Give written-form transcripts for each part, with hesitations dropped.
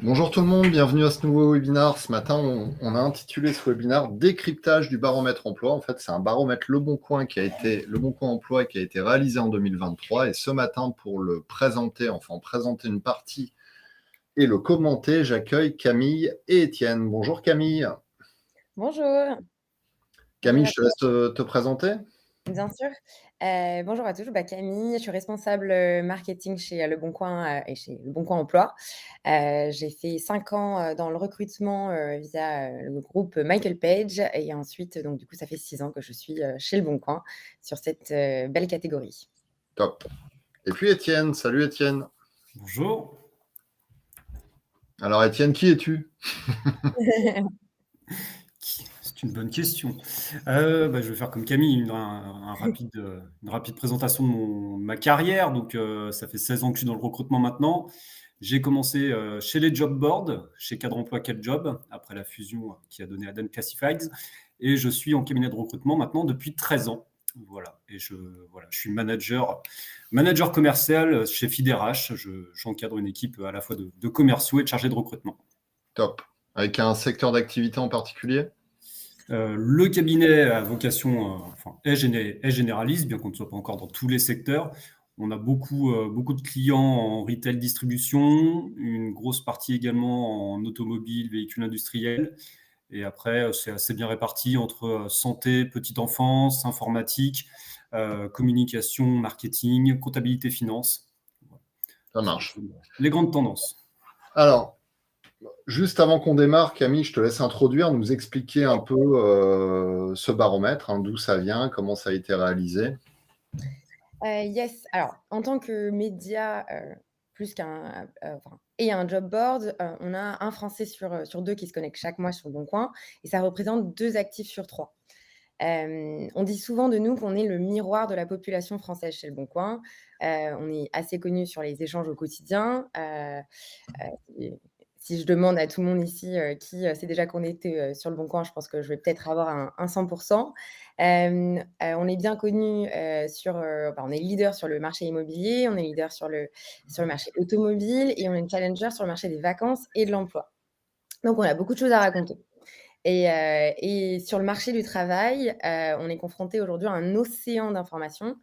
Bonjour tout le monde, bienvenue à ce nouveau webinaire. Ce matin, on a intitulé ce webinaire Décryptage du baromètre emploi. En fait, c'est un baromètre Le Bon Coin Le Bon Coin Emploi qui a été réalisé en 2023. Et ce matin, pour le présenter, présenter une partie et le commenter, j'accueille Camille et Étienne. Bonjour Camille. Bonjour. Bonjour Camille, à je te laisse te présenter. Bien sûr. Bonjour à tous, Camille, je suis responsable, marketing chez, Le Bon Coin, et chez Le Bon Coin Emploi. J'ai fait 5 ans, dans le recrutement, via, le groupe Michael Page et ensuite, donc du coup, ça fait 6 ans que je suis, chez Le Bon Coin sur cette, belle catégorie. Top. Et puis Étienne, salut Étienne. Bonjour. Alors Étienne, qui es-tu? C'est une bonne question. Je vais faire comme Camille, une rapide présentation de ma carrière. Donc, ça fait 16 ans que je suis dans le recrutement maintenant. J'ai commencé chez les job boards, chez Cadre Emploi Quel Job, après la fusion qui a donné Adam Classifieds. Et je suis en cabinet de recrutement maintenant depuis 13 ans. Voilà. Et je suis manager commercial chez FeedRH. J'encadre une équipe à la fois de commerciaux et de chargés de recrutement. Top. Avec un secteur d'activité en particulier? Le cabinet a vocation, est généraliste, bien qu'on ne soit pas encore dans tous les secteurs. On a beaucoup de clients en retail distribution, une grosse partie également en automobile, véhicules industriels. Et après, c'est assez bien réparti entre santé, petite enfance, informatique, communication, marketing, comptabilité, finance. Ça marche. Les grandes tendances. Alors, juste avant qu'on démarre, Camille, je te laisse introduire, nous expliquer un peu ce baromètre, d'où ça vient, comment ça a été réalisé. Yes. Alors, en tant que média, plus et un job board, on a un Français sur 2 qui se connecte chaque mois sur Le Bon Coin et ça représente 2 actifs sur 3. On dit souvent de nous qu'on est le miroir de la population française chez Le Bon Coin. On est assez connus sur les échanges au quotidien. Et si je demande à tout le monde ici, qui, s'est déjà connecté, sur Le Bon Coin, je pense que je vais peut-être avoir un 100. On est bien connus, on est leader sur le marché immobilier, on est leader sur le marché automobile et on est challenger sur le marché des vacances et de l'emploi. Donc on a beaucoup de choses à raconter. Et sur le marché du travail, on est confronté aujourd'hui à un océan d'informations.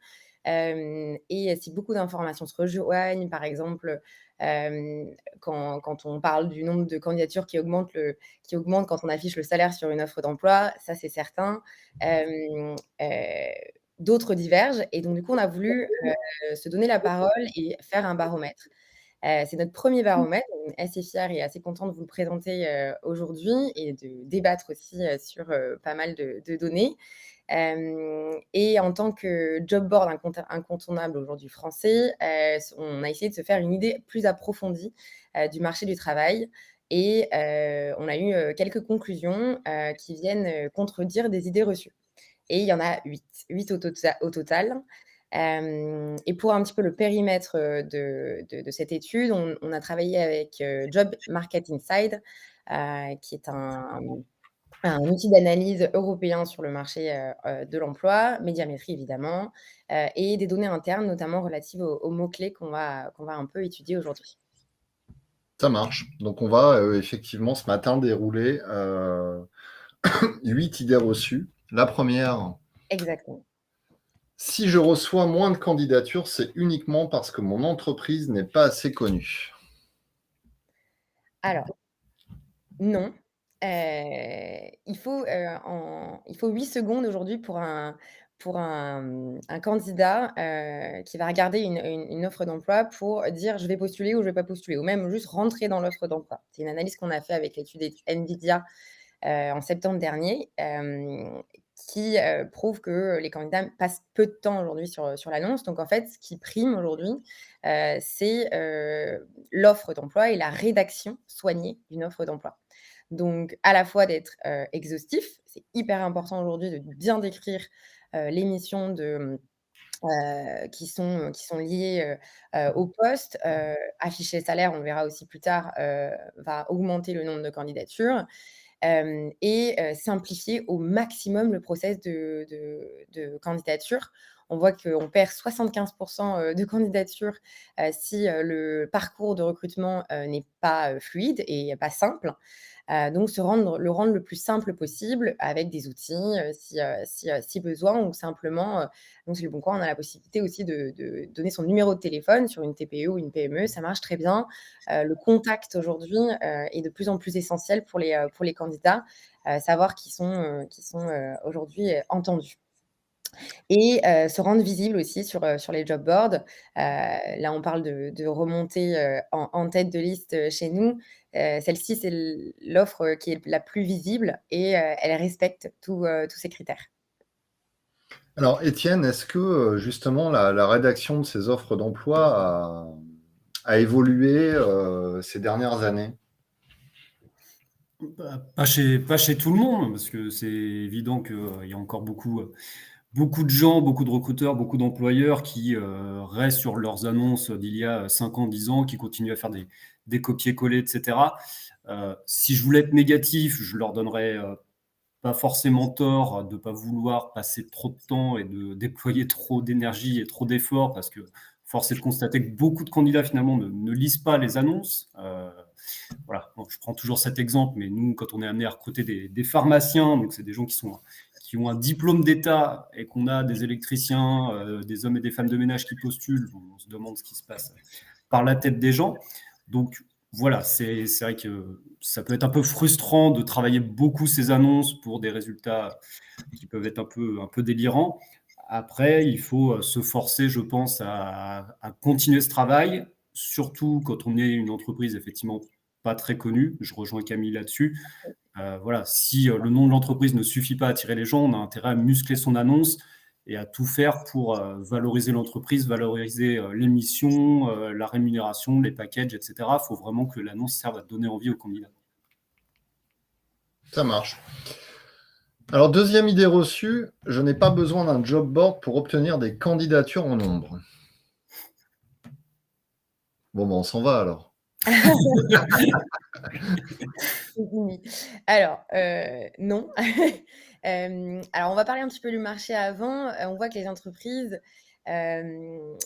Et si beaucoup d'informations se rejoignent, par exemple, quand on parle du nombre de candidatures qui augmente quand on affiche le salaire sur une offre d'emploi, ça c'est certain. D'autres divergent et donc du coup, on a voulu, se donner la parole et faire un baromètre. C'est notre premier baromètre. On est assez fiers et assez contents de vous le présenter, aujourd'hui et de débattre aussi, sur, pas mal de données. Et en tant que job board incontournable aujourd'hui français, on a essayé de se faire une idée plus approfondie, du marché du travail et on a eu, quelques conclusions, qui viennent, contredire des idées reçues. Et il y en a 8 au total. Et pour un petit peu le périmètre, de cette étude, on a travaillé avec, Job Market Insight, qui est un outil d'analyse européen sur le marché, de l'emploi, Médiamétrie évidemment, et des données internes, notamment relatives aux mots-clés qu'on va un peu étudier aujourd'hui. Ça marche. Donc, on va effectivement ce matin dérouler 8 idées reçues. La première, Exactement. si je reçois moins de candidatures, c'est uniquement parce que mon entreprise n'est pas assez connue. Alors, non, il faut 8 secondes aujourd'hui pour un candidat, qui va regarder une offre d'emploi pour dire: «Je vais postuler ou je vais pas postuler» ou même juste rentrer dans l'offre d'emploi. C'est une analyse qu'on a fait avec l'étude Nvidia, en septembre dernier, qui, prouve que les candidats passent peu de temps aujourd'hui sur l'annonce. Donc en fait, ce qui prime aujourd'hui, c'est, l'offre d'emploi et la rédaction soignée d'une offre d'emploi. Donc à la fois d'être, exhaustif, c'est hyper important aujourd'hui de bien décrire, les missions qui sont liées, au poste. Afficher le salaire, on le verra aussi plus tard, va augmenter le nombre de candidatures. Et simplifier au maximum le process de candidature On voit qu'on perd 75% de candidatures si le parcours de recrutement n'est pas fluide et pas simple. Donc le rendre le plus simple possible avec des outils, si besoin, ou simplement, donc chez Leboncoin, on a la possibilité aussi de donner son numéro de téléphone sur une TPE ou une PME, ça marche très bien. Le contact aujourd'hui, est de plus en plus essentiel pour les candidats, savoir qu'ils sont aujourd'hui, entendus. Et se rendre visible aussi sur les job boards. Là, on parle de remonter, en tête de liste, chez nous. Celle-ci, c'est l'offre qui est la plus visible et elle respecte tous ces critères. Alors, Étienne, est-ce que justement la rédaction de ces offres d'emploi a évolué ces dernières années? Pas chez tout le monde, parce que c'est évident qu'il y a encore beaucoup de gens, beaucoup de recruteurs, beaucoup d'employeurs qui restent sur leurs annonces d'il y a 5 ans, 10 ans, qui continuent à faire des copier-coller, etc. Si je voulais être négatif, je leur donnerais pas forcément tort de ne pas vouloir passer trop de temps et de déployer trop d'énergie et trop d'efforts, parce que force est de constater que beaucoup de candidats finalement ne lisent pas les annonces. Voilà. Bon, je prends toujours cet exemple, mais nous, quand on est amené à recruter des pharmaciens, donc c'est des gens qui ont un diplôme d'État et qu'on a des électriciens, des hommes et des femmes de ménage qui postulent, on se demande ce qui se passe par la tête des gens. Donc voilà, c'est vrai que ça peut être un peu frustrant de travailler beaucoup ces annonces pour des résultats qui peuvent être un peu délirants. Après, il faut se forcer, je pense, à continuer ce travail, surtout quand on est une entreprise effectivement pas très connue. Je rejoins Camille là-dessus. Voilà, si le nom de l'entreprise ne suffit pas à attirer les gens, on a intérêt à muscler son annonce et à tout faire pour valoriser l'entreprise, valoriser les missions, la rémunération, les packages, etc. Il faut vraiment que l'annonce serve à donner envie aux candidats. Ça marche. Alors, deuxième idée reçue, je n'ai pas besoin d'un job board pour obtenir des candidatures en nombre. Bon, ben, on s'en va alors. Alors, non. Alors on va parler un petit peu du marché avant. On voit que les entreprises, dont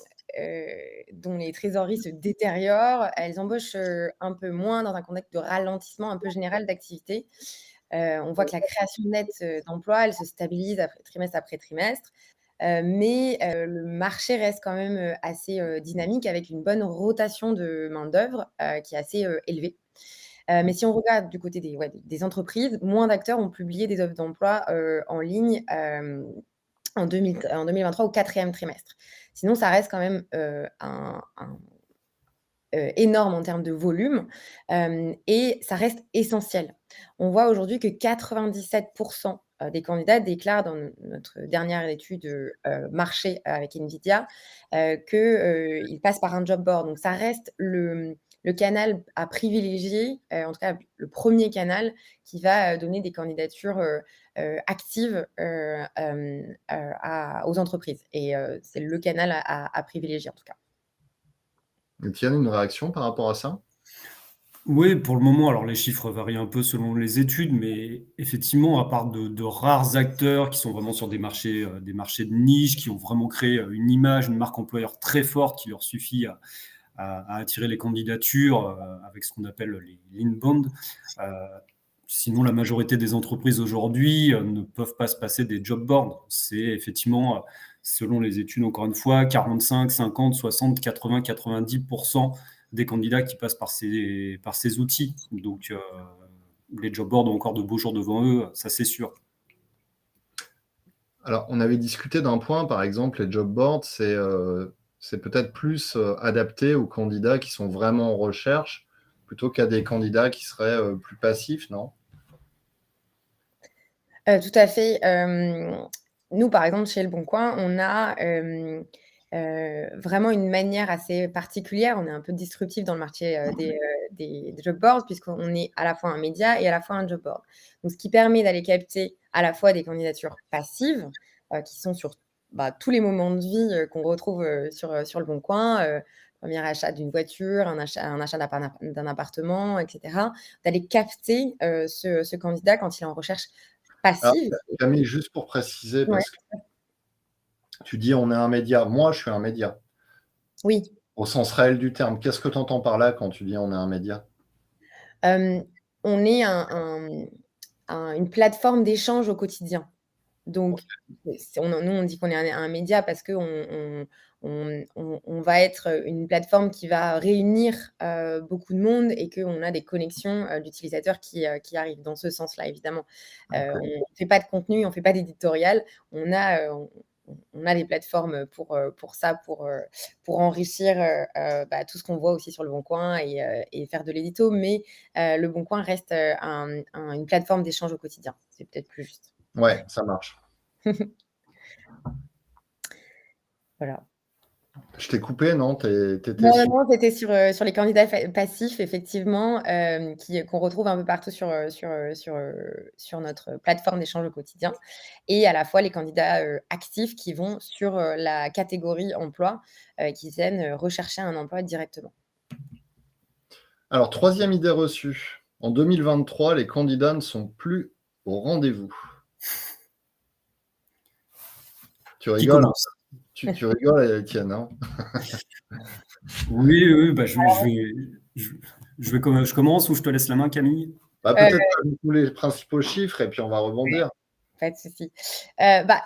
les trésoreries se détériorent, elles embauchent, un peu moins dans un contexte de ralentissement un peu général d'activité. On voit que la création nette, d'emplois, elle se stabilise après trimestre. Mais le marché reste quand même, assez, dynamique, avec une bonne rotation de main-d'œuvre, qui est assez, élevée. Mais si on regarde du côté des entreprises, moins d'acteurs ont publié des offres d'emploi, en ligne, en 2023 au 4e trimestre. Sinon, ça reste quand même, énorme en termes de volume, et ça reste essentiel. On voit aujourd'hui que 97% des candidats déclarent dans notre dernière étude, marché avec NVIDIA, qu'ils passent par un job board. Donc ça reste le canal à privilégier, en tout cas le premier canal qui va donner des candidatures actives aux entreprises. Et c'est le canal à privilégier en tout cas. Étienne, une réaction par rapport à ça? Oui, pour le moment, alors les chiffres varient un peu selon les études, mais effectivement, à part de rares acteurs qui sont vraiment sur des marchés de niche, qui ont vraiment créé une image, une marque employeur très forte qui leur suffit à attirer les candidatures avec ce qu'on appelle les inbound. Sinon, la majorité des entreprises aujourd'hui ne peuvent pas se passer des job boards. C'est effectivement, selon les études, encore une fois, 45, 50, 60, 80, 90% des candidats qui passent par ces outils. Donc, les job boards ont encore de beaux jours devant eux, ça c'est sûr. Alors, on avait discuté d'un point, par exemple, les job boards, c'est peut-être plus adapté aux candidats qui sont vraiment en recherche plutôt qu'à des candidats qui seraient plus passifs, non? Tout à fait. Nous, par exemple, chez Leboncoin, on a, vraiment une manière assez particulière. On est un peu disruptif dans le marché, des job boards, puisqu'on est à la fois un média et à la fois un job board. Donc ce qui permet d'aller capter à la fois des candidatures passives, qui sont sur, tous les moments de vie, qu'on retrouve, sur Leboncoin, 1er achat d'une voiture, un achat d'un appartement, et cetera. D'aller capter, ce candidat quand il est en recherche Alors, passive. Camille, juste pour préciser, Ouais. parce que Tu dis on est un média. Moi, je suis un média. Oui. Au sens réel du terme. Qu'est-ce que tu entends par là quand tu dis on est un média? On est une plateforme d'échange au quotidien. Donc, nous, on dit qu'on est un média parce qu'on on va être une plateforme qui va réunir beaucoup de monde et qu'on a des connexions d'utilisateurs qui arrivent dans ce sens-là, évidemment. On ne fait pas de contenu, on ne fait pas d'éditorial. On a des plateformes pour ça, pour enrichir tout ce qu'on voit aussi sur Le Bon Coin et faire de l'édito. Mais Le Bon Coin reste une plateforme d'échange au quotidien. C'est peut-être plus juste. Ouais, ça marche. Voilà. Je t'ai coupé, non? T'étais Non, sur... non, c'était sur les candidats passifs, effectivement, qu'on retrouve un peu partout sur notre plateforme d'échange au quotidien et à la fois les candidats actifs qui vont sur la catégorie emploi, qui viennent rechercher un emploi directement. Alors, troisième idée reçue. En 2023, les candidats ne sont plus au rendez-vous. Tu Qui rigoles, commence? tu rigoles, Étienne, hein? Oui, je commence ou je te laisse la main, Camille? Peut-être tous les principaux chiffres et puis on va rebondir. Pas de souci.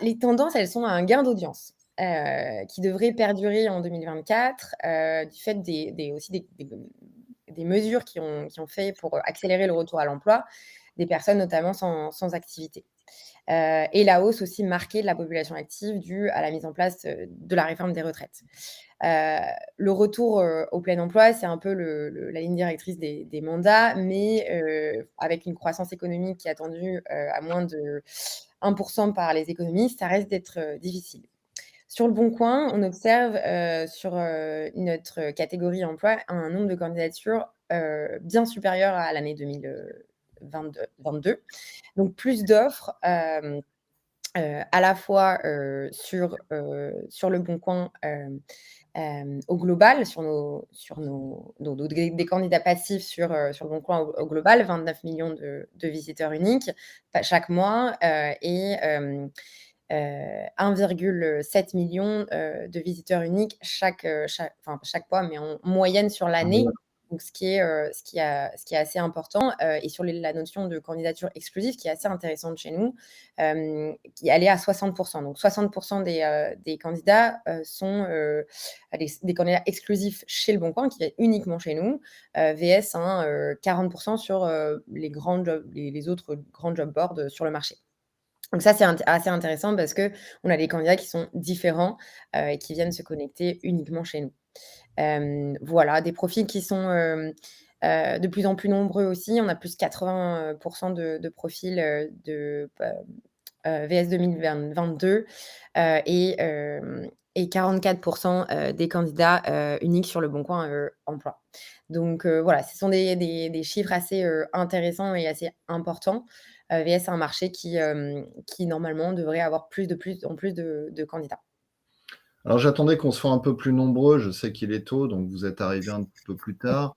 Les tendances, elles sont à un gain d'audience, qui devrait perdurer en 2024, du fait des mesures qui ont fait pour accélérer le retour à l'emploi, des personnes notamment sans activité. Et la hausse aussi marquée de la population active due à la mise en place de la réforme des retraites. Le retour au plein emploi, c'est un peu la ligne directrice des mandats, mais avec une croissance économique qui est attendue à moins de 1% par les économistes, ça reste d'être difficile. Sur Le Bon Coin, on observe sur notre catégorie emploi un nombre de candidatures bien supérieur à l'année 2022. Donc plus d'offres à la fois sur Le Bon Coin au global, des candidats passifs sur Le Bon Coin au global, 29 millions de visiteurs uniques chaque mois et 1,7 million de visiteurs uniques chaque mois, mais en moyenne sur l'année. Donc ce qui est assez important et sur la notion de candidature exclusive qui est assez intéressante chez nous, qui elle est à 60%. Donc 60% des candidats sont des candidats exclusifs chez Le Bon Coin, qui est uniquement chez nous, VS 40% sur les autres grands job boards sur le marché. Donc ça, c'est assez intéressant parce qu'on a des candidats qui sont différents et qui viennent se connecter uniquement chez nous. Voilà, des profils qui sont de plus en plus nombreux aussi. On a plus de 80% de profils de VS 2022 et 44% des candidats uniques sur Le Bon Coin emploi. Donc voilà, ce sont des chiffres assez intéressants et assez importants. VS, c'est un marché qui normalement devrait avoir plus en plus de candidats. Alors, j'attendais qu'on soit un peu plus nombreux. Je sais qu'il est tôt, donc vous êtes arrivés un peu plus tard.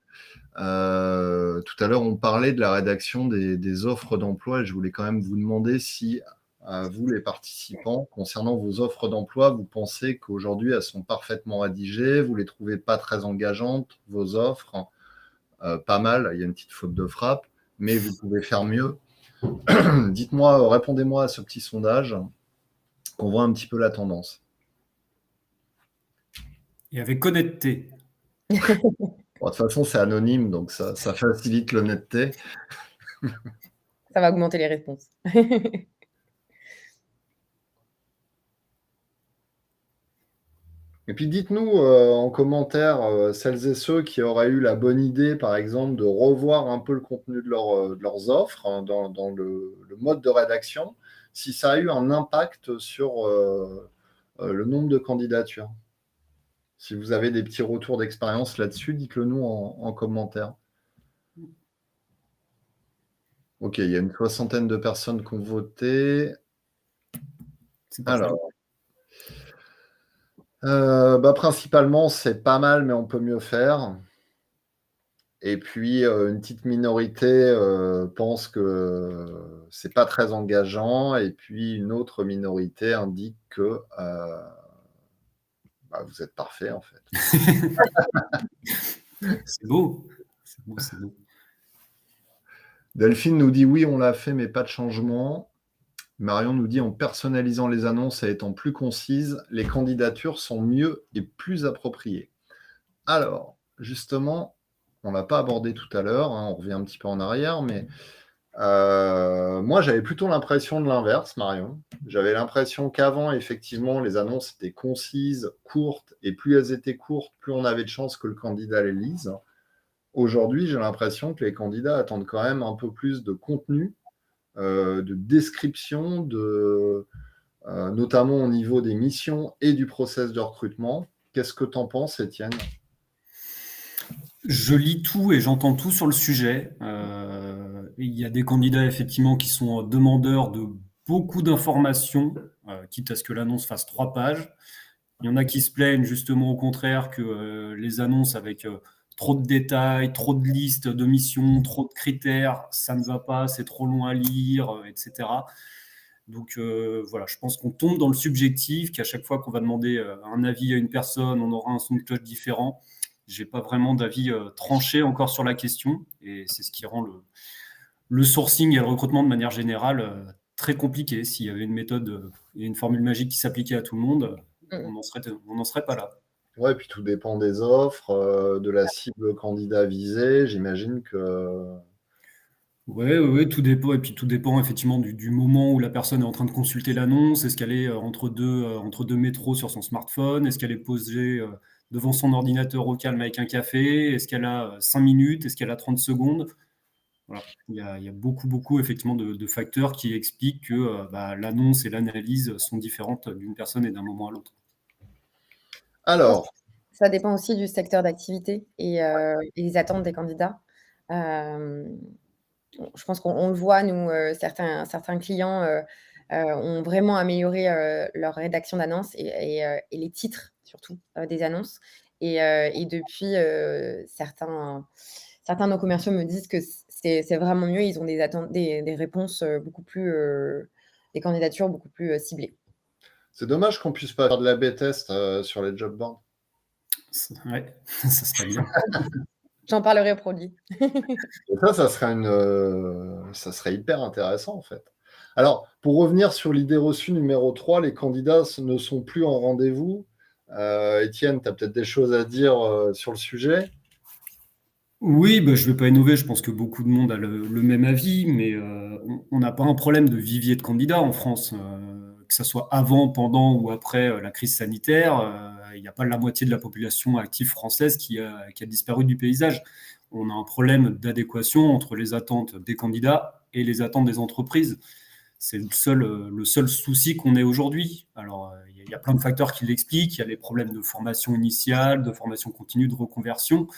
Tout à l'heure, on parlait de la rédaction des offres d'emploi. Je voulais quand même vous demander si, vous, les participants, concernant vos offres d'emploi, vous pensez qu'aujourd'hui, elles sont parfaitement rédigées, vous les trouvez pas très engageantes, vos offres, pas mal, il y a une petite faute de frappe, mais vous pouvez faire mieux. Dites-moi, répondez-moi à ce petit sondage, qu'on voit un petit peu la tendance. Et avec honnêteté. Bon, de toute façon, c'est anonyme, donc ça facilite l'honnêteté. Ça va augmenter les réponses. Et puis dites-nous en commentaire celles et ceux qui auraient eu la bonne idée, par exemple, de revoir un peu le contenu de leurs offres hein, dans le mode de rédaction, si ça a eu un impact sur le nombre de candidatures. Si vous avez des petits retours d'expérience là-dessus, dites-le nous en commentaire. Ok, il y a une 60aine de personnes qui ont voté. Alors, principalement, c'est pas mal, mais on peut mieux faire. Et puis, une petite minorité pense que c'est pas très engageant. Et puis, une autre minorité indique que Bah, vous êtes parfait, en fait. C'est beau. C'est beau, c'est beau. Delphine nous dit oui, on l'a fait, mais pas de changement. Marion nous dit en personnalisant les annonces et étant plus concises, les candidatures sont mieux et plus appropriées. Alors, justement, on ne l'a pas abordé tout à l'heure, on revient un petit peu en arrière, mais moi, j'avais plutôt l'impression de l'inverse, Marion. J'avais l'impression qu'avant, effectivement, les annonces étaient concises, courtes, et plus elles étaient courtes, plus on avait de chances que le candidat les lise. Aujourd'hui, j'ai l'impression que les candidats attendent quand même un peu plus de contenu, de description, notamment au niveau des missions et du process de recrutement. Qu'est-ce que tu en penses, Étienne ? Je lis tout et j'entends tout sur le sujet. Il y a des candidats effectivement qui sont demandeurs de beaucoup d'informations, quitte à ce que l'annonce fasse 3 pages. Il y en a qui se plaignent justement au contraire que les annonces avec trop de détails, trop de listes de missions, trop de critères, ça ne va pas, c'est trop long à lire, etc. Donc voilà, je pense qu'on tombe dans le subjectif, qu'à chaque fois qu'on va demander un avis à une personne, on aura un son de cloche différent. J'ai pas vraiment d'avis tranché encore sur la question, et c'est ce qui rend le sourcing et le recrutement de manière générale très compliqué. S'il y avait une méthode et une formule magique qui s'appliquait à tout le monde, on n'en serait pas là. Ouais, puis tout dépend des offres, de la cible candidat visée. J'imagine que. Oui, tout dépend. Et puis tout dépend effectivement du moment où la personne est en train de consulter l'annonce. Est-ce qu'elle est entre deux métros sur son smartphone? Est-ce qu'elle est posée devant son ordinateur au calme avec un café? Est-ce qu'elle a 5 minutes? Est-ce qu'elle a 30 secondes? Voilà. Il y a beaucoup effectivement de facteurs qui expliquent que l'annonce et l'analyse sont différentes d'une personne et d'un moment à l'autre. Alors, Ça dépend aussi du secteur d'activité et les attentes des candidats. Je pense qu'on le voit, nous, certains clients ont vraiment amélioré leur rédaction d'annonces et les titres surtout des annonces. Et depuis, certains de nos commerciaux me disent que c'est vraiment mieux. Ils ont des réponses beaucoup plus, des candidatures beaucoup plus ciblées. c'est dommage qu'on puisse pas faire de l'A/B test sur les job boards. Ouais, ça serait bien. J'en parlerai au produit. Et ça serait hyper intéressant, en fait. Alors, pour revenir sur l'idée reçue numéro 3, les candidats ne sont plus en rendez-vous. Étienne, tu as peut-être des choses à dire sur le sujet. Oui, je ne vais pas innover. Je pense que beaucoup de monde a le même avis, mais on n'a pas un problème de vivier de candidats en France. Que ce soit avant, pendant ou après la crise sanitaire, il n'y a pas la moitié de la population active française qui a disparu du paysage. On a un problème d'adéquation entre les attentes des candidats et les attentes des entreprises. C'est le seul souci qu'on ait aujourd'hui. Alors, il y a plein de facteurs qui l'expliquent. Il y a les problèmes de formation initiale, de formation continue, de reconversion.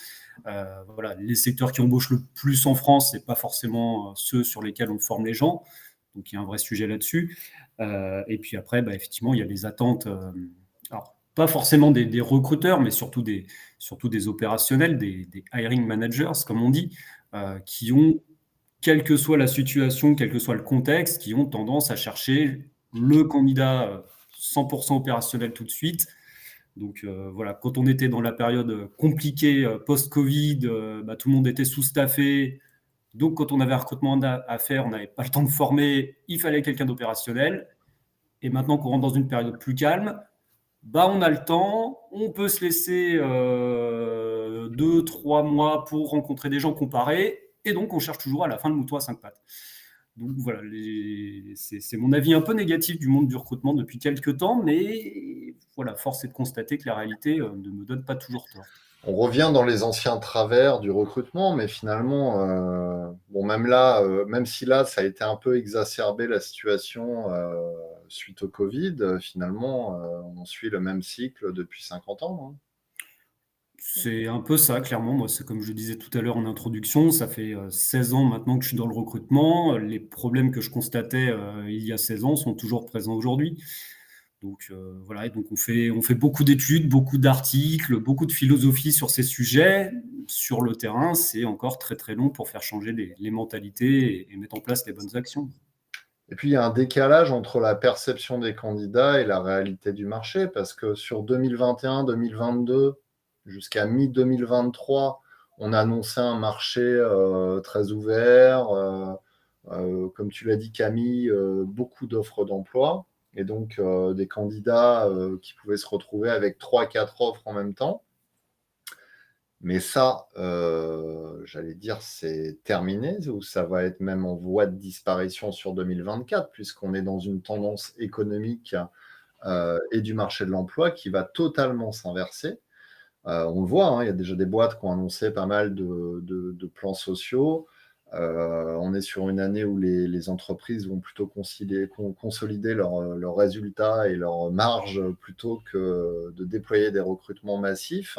Voilà, les secteurs qui embauchent le plus en France, ce n'est pas forcément ceux sur lesquels on forme les gens. Donc, il y a un vrai sujet là-dessus. Et puis après, effectivement, il y a les attentes, alors, pas forcément des recruteurs, mais surtout des opérationnels, des hiring managers, comme on dit, qui ont, quelle que soit la situation, quel que soit le contexte, qui ont tendance à chercher le candidat 100% opérationnel tout de suite. Donc voilà, quand on était dans la période compliquée post-Covid, tout le monde était sous-staffé. Donc quand on avait un recrutement à faire, on n'avait pas le temps de former, il fallait quelqu'un d'opérationnel. Et maintenant qu'on rentre dans une période plus calme, on a le temps, on peut se laisser 2-3 mois pour rencontrer des gens comparés. Et donc, on cherche toujours à la fin le mouton à 5 pattes. Donc voilà, c'est mon avis un peu négatif du monde du recrutement depuis quelques temps, mais voilà, force est de constater que la réalité ne me donne pas toujours tort. On revient dans les anciens travers du recrutement, mais finalement, même si là, ça a été un peu exacerbé la situation suite au Covid, finalement, on suit le même cycle depuis 50 ans. Hein. C'est un peu ça, clairement. Moi, c'est comme je disais tout à l'heure en introduction, ça fait 16 ans maintenant que je suis dans le recrutement. Les problèmes que je constatais il y a 16 ans sont toujours présents aujourd'hui. Donc voilà, et donc on fait beaucoup d'études, beaucoup d'articles, beaucoup de philosophie sur ces sujets. Sur le terrain, c'est encore très très long pour faire changer les mentalités et mettre en place les bonnes actions. Et puis, il y a un décalage entre la perception des candidats et la réalité du marché, parce que sur 2021-2022, jusqu'à mi-2023, on a annoncé un marché très ouvert, comme tu l'as dit Camille, beaucoup d'offres d'emploi, et donc des candidats qui pouvaient se retrouver avec 3-4 offres en même temps. Mais ça, j'allais dire, c'est terminé, ou ça va être même en voie de disparition sur 2024, puisqu'on est dans une tendance économique et du marché de l'emploi qui va totalement s'inverser. On le voit, hein, il y a déjà des boîtes qui ont annoncé pas mal de plans sociaux. On est sur une année où les entreprises vont plutôt consolider leurs résultats et leurs marges plutôt que de déployer des recrutements massifs.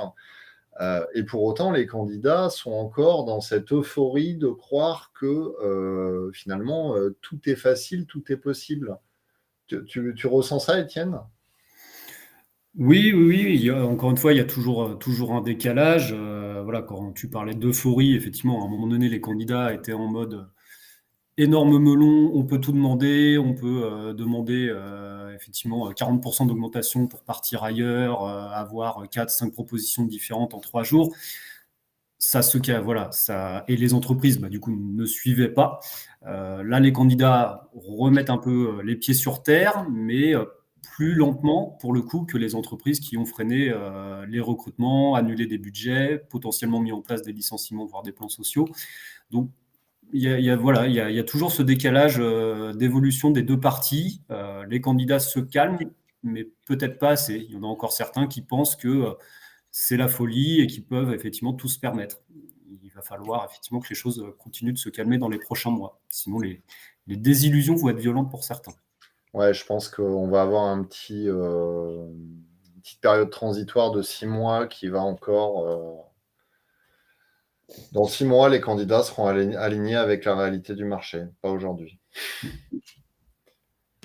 Et pour autant, les candidats sont encore dans cette euphorie de croire que finalement, tout est facile, tout est possible. Tu ressens ça, Étienne? Oui, oui, oui, encore une fois, il y a toujours un décalage. Voilà, quand tu parlais d'euphorie, effectivement, à un moment donné, les candidats étaient en mode énorme melon, on peut tout demander, on peut demander effectivement 40% d'augmentation pour partir ailleurs, avoir 4-5 propositions différentes en 3 jours. Ça voilà, et les entreprises, du coup, ne suivaient pas. Là, les candidats remettent un peu les pieds sur terre, mais plus lentement, pour le coup, que les entreprises qui ont freiné les recrutements, annulé des budgets, potentiellement mis en place des licenciements, voire des plans sociaux. Donc, voilà, il y a toujours ce décalage d'évolution des deux parties. Les candidats se calment, mais peut-être pas assez. Il y en a encore certains qui pensent que c'est la folie et qui peuvent effectivement tout se permettre. Il va falloir effectivement que les choses continuent de se calmer dans les prochains mois. Sinon, les désillusions vont être violentes pour certains. Ouais, je pense qu'on va avoir une petite période transitoire de 6 mois qui va encore. Dans 6 mois, les candidats seront alignés avec la réalité du marché, pas aujourd'hui.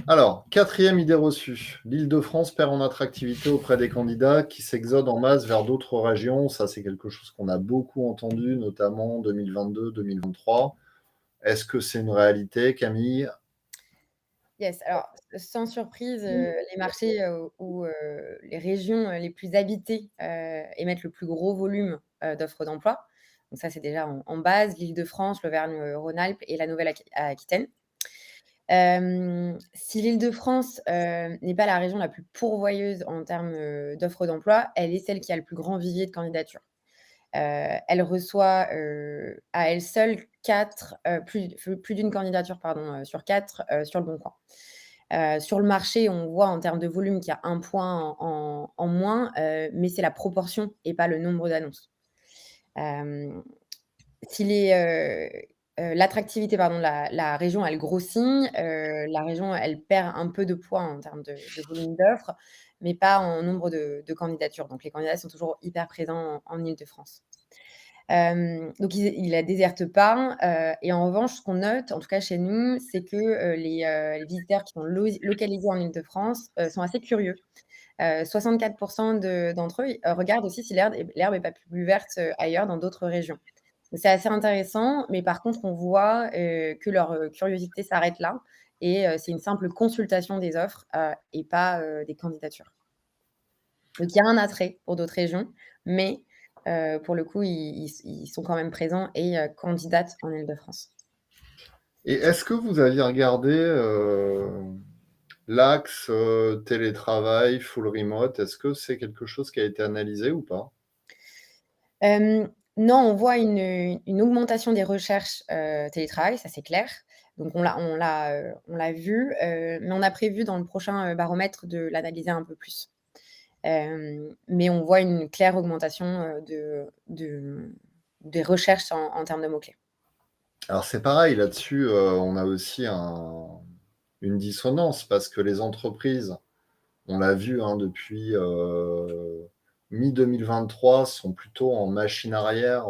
Alors, quatrième idée reçue. L'Île-de-France perd en attractivité auprès des candidats qui s'exodent en masse vers d'autres régions. Ça, c'est quelque chose qu'on a beaucoup entendu, notamment en 2022-2023. Est-ce que c'est une réalité, Camille? Yes, alors sans surprise, les marchés, où les régions, les plus habitées, émettent le plus gros volume, d'offres d'emploi. Donc ça, c'est déjà en base, l'Île-de-France, l'Auvergne, Rhône-Alpes et la Nouvelle-Aquitaine. Si l'Île-de-France, n'est pas la région la plus pourvoyeuse en termes, d'offres d'emploi, elle est celle qui a le plus grand vivier de candidatures. Elle reçoit, à elle seule 4, plus d'une candidature pardon, sur 4, sur Le Bon Coin. Sur le marché, on voit en termes de volume qu'il y a 1 point en moins, mais c'est la proportion et pas le nombre d'annonces. Hem, si les, l'attractivité pardon de la région, elle grossit, la région, elle perd un peu de poids en termes de volume d'offres, mais pas en nombre de candidatures. Donc les candidats sont toujours hyper présents en Île-de-France. Donc ils la désertent pas, et en revanche, ce qu'on note, en tout cas chez nous, c'est que, les visiteurs qui sont localisés en Île-de-France, sont assez curieux. 64% d'entre eux, regardent aussi si l'herbe est pas plus verte, ailleurs dans d'autres régions. Donc c'est assez intéressant, mais par contre, on voit, que leur, curiosité s'arrête là et c'est une simple consultation des offres, et pas, des candidatures. Donc il y a un attrait pour d'autres régions, mais pour le coup, ils sont quand même présents et candidatent en Île-de-France. Et est-ce que vous aviez regardé l'axe télétravail, full remote? Est-ce que c'est quelque chose qui a été analysé ou pas? Non, on voit une augmentation des recherches, télétravail, ça c'est clair. Donc on l'a vu, mais on a prévu dans le prochain, baromètre de l'analyser un peu plus. Mais on voit une claire augmentation, des recherches en termes de mots-clés. Alors c'est pareil, là-dessus, on a aussi une dissonance parce que les entreprises, on l'a vu hein, depuis mi-2023, sont plutôt en machine arrière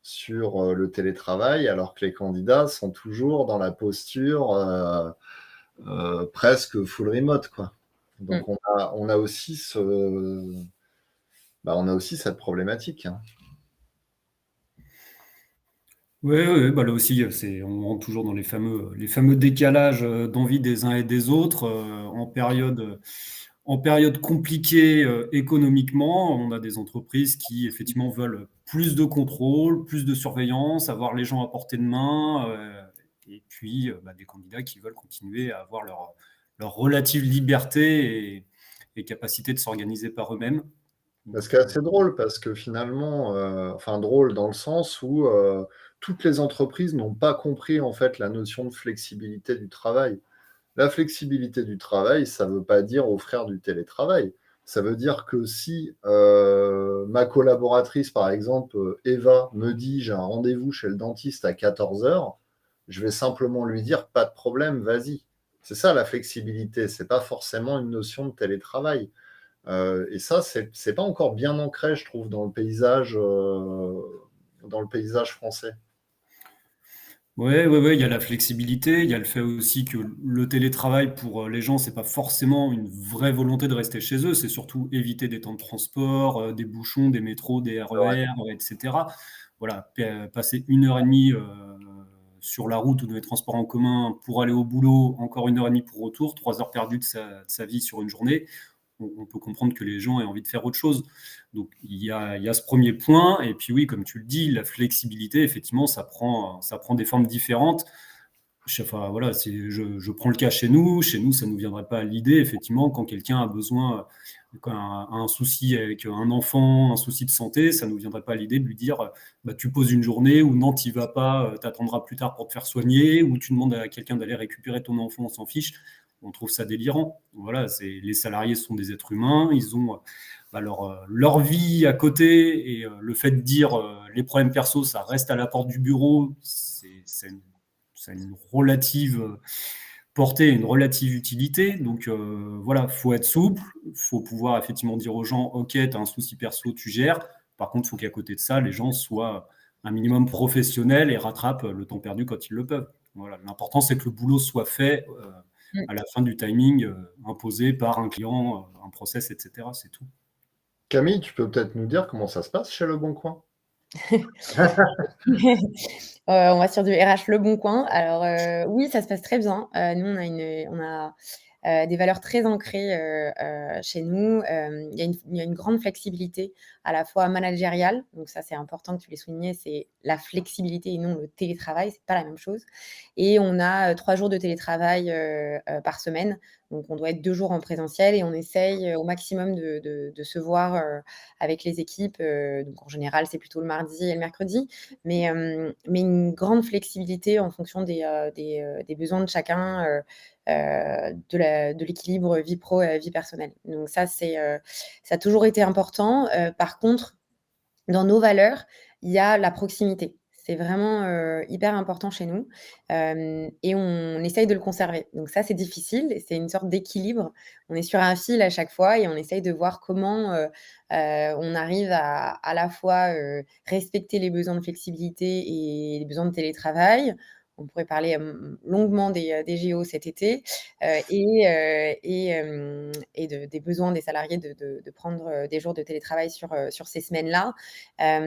sur le télétravail, alors que les candidats sont toujours dans la posture presque full remote, quoi. Mmh. Donc on a aussi on a aussi cette problématique, hein. Oui, bah là aussi, on rentre toujours dans les fameux décalages d'envie des uns et des autres en période compliquée économiquement. On a des entreprises qui effectivement veulent plus de contrôle, plus de surveillance, avoir les gens à portée de main, et puis bah, des candidats qui veulent continuer à avoir leur relative liberté et capacité de s'organiser par eux-mêmes. Ce Donc, qui est assez drôle, parce que finalement, enfin drôle dans le sens où toutes les entreprises n'ont pas compris en fait la notion de flexibilité du travail. La flexibilité du travail, ça ne veut pas dire offrir du télétravail. Ça veut dire que si ma collaboratrice, par exemple, Eva, me dit j'ai un rendez-vous chez le dentiste à 14 heures, je vais simplement lui dire pas de problème, vas-y. C'est ça la flexibilité, c'est pas forcément une notion de télétravail. Et ça, c'est pas encore bien ancré, je trouve, dans le paysage français. ouais, ouais, ouais, il y a la flexibilité, il y a le fait aussi que le télétravail pour les gens, c'est pas forcément une vraie volonté de rester chez eux, c'est surtout éviter des temps de transport, des bouchons, des métros, des C'est vrai. RER, etc. Voilà, passer 1 heure et demie sur la route ou dans les transports en commun pour aller au boulot, encore 1 heure et demie pour retour, 3 heures perdues de sa vie sur une journée. On peut comprendre que les gens aient envie de faire autre chose. Donc il y a ce premier point. Et puis oui, comme tu le dis, la flexibilité, effectivement, ça prend des formes différentes. Enfin, voilà, je prends le cas chez nous. Chez nous, ça ne nous viendrait pas à l'idée, effectivement, quand quelqu'un a besoin, quand un souci avec un enfant, un souci de santé, ça ne nous viendrait pas à l'idée de lui dire bah, tu poses une journée ou non, tu n'y vas pas, tu attendras plus tard pour te faire soigner, ou tu demandes à quelqu'un d'aller récupérer ton enfant, on s'en fiche. On trouve ça délirant. Voilà, les salariés sont des êtres humains, ils ont bah, leur vie à côté, et le fait de dire les problèmes perso, ça reste à la porte du bureau, ça a une relative portée, une relative utilité. Donc voilà, faut être souple, faut pouvoir effectivement dire aux gens, ok, tu as un souci perso, tu gères. Par contre, il faut qu'à côté de ça, les gens soient un minimum professionnels et rattrapent le temps perdu quand ils le peuvent. Voilà. L'important, c'est que le boulot soit fait à la fin du timing imposé par un client, un process, etc. C'est tout. Camille, tu peux peut-être nous dire comment ça se passe chez Le Bon Coin? On va sur du RH Le Bon Coin. Alors, oui, ça se passe très bien. Nous, on a des valeurs très ancrées chez nous. Il y a une grande flexibilité à la fois managériale, donc ça c'est important que tu l'aies souligné, c'est la flexibilité et non le télétravail, c'est pas la même chose. Et on a 3 jours de télétravail par semaine, donc on doit être 2 jours en présentiel et on essaye au maximum de se voir avec les équipes. Donc en général, c'est plutôt le mardi et le mercredi, mais une grande flexibilité en fonction des besoins de chacun. De l'équilibre vie pro et vie personnelle. Donc ça, ça a toujours été important. Par contre, dans nos valeurs, il y a la proximité. C'est vraiment hyper important chez nous et on essaye de le conserver. Donc ça, c'est difficile, c'est une sorte d'équilibre. On est sur un fil à chaque fois et on essaye de voir comment on arrive à la fois respecter les besoins de flexibilité et les besoins de télétravail. On pourrait parler longuement des JO cet été des besoins des salariés de prendre des jours de télétravail sur ces semaines-là. À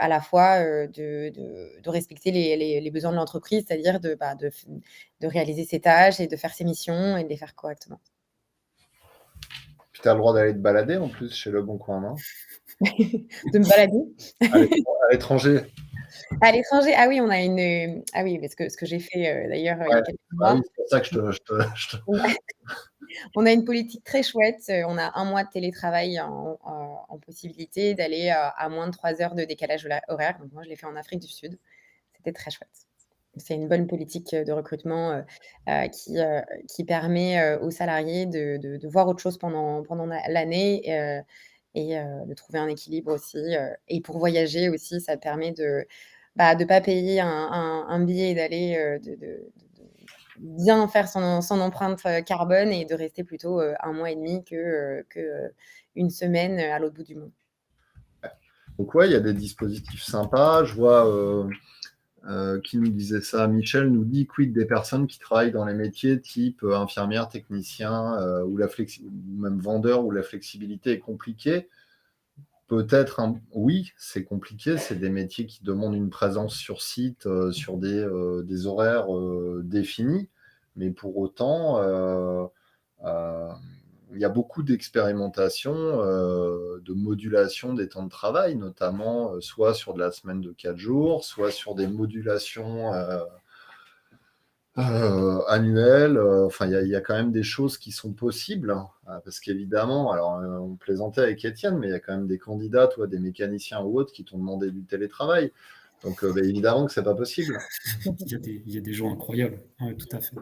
la fois de respecter les besoins de l'entreprise, c'est-à-dire de réaliser ses tâches et de faire ses missions et de les faire correctement. Puis tu as le droit d'aller te balader en plus chez Le Bon Coin, non? De me balader. À l'étranger. À l'étranger, ah oui, on a ah oui, parce que ce que j'ai fait d'ailleurs il y Ouais, a quelques bah oui, mois. c'est pour ça que On a une politique très chouette. On a 1 mois de télétravail en possibilité d'aller à moins de 3 heures de décalage horaire. Donc moi, je l'ai fait en Afrique du Sud. C'était très chouette. C'est une bonne politique de recrutement qui permet aux salariés de voir autre chose pendant l'année de trouver un équilibre aussi. Et pour voyager aussi, ça permet de pas payer un billet et d'aller bien faire son empreinte carbone et de rester plutôt 1 mois et demi que 1 semaine à l'autre bout du monde. Donc ouais, il y a des dispositifs sympas. Je vois qui nous disait ça. Michel nous dit quid des personnes qui travaillent dans les métiers type infirmière, technicien ou même vendeur où la flexibilité est compliquée. peut-être oui, c'est compliqué, c'est des métiers qui demandent une présence sur site, sur des horaires, définis. Mais pour autant, heu, il y a beaucoup d'expérimentation, de modulation des temps de travail, notamment, soit sur de la semaine de 4 jours, soit sur des modulations, annuelles, enfin il y a quand même des choses qui sont possibles, hein, parce qu'évidemment alors, on plaisantait avec Étienne, mais il y a quand même des candidats, toi, des mécaniciens ou autres qui t'ont demandé du télétravail. Donc, évidemment que c'est pas possible. Il y a des gens incroyables. Ouais, tout à fait.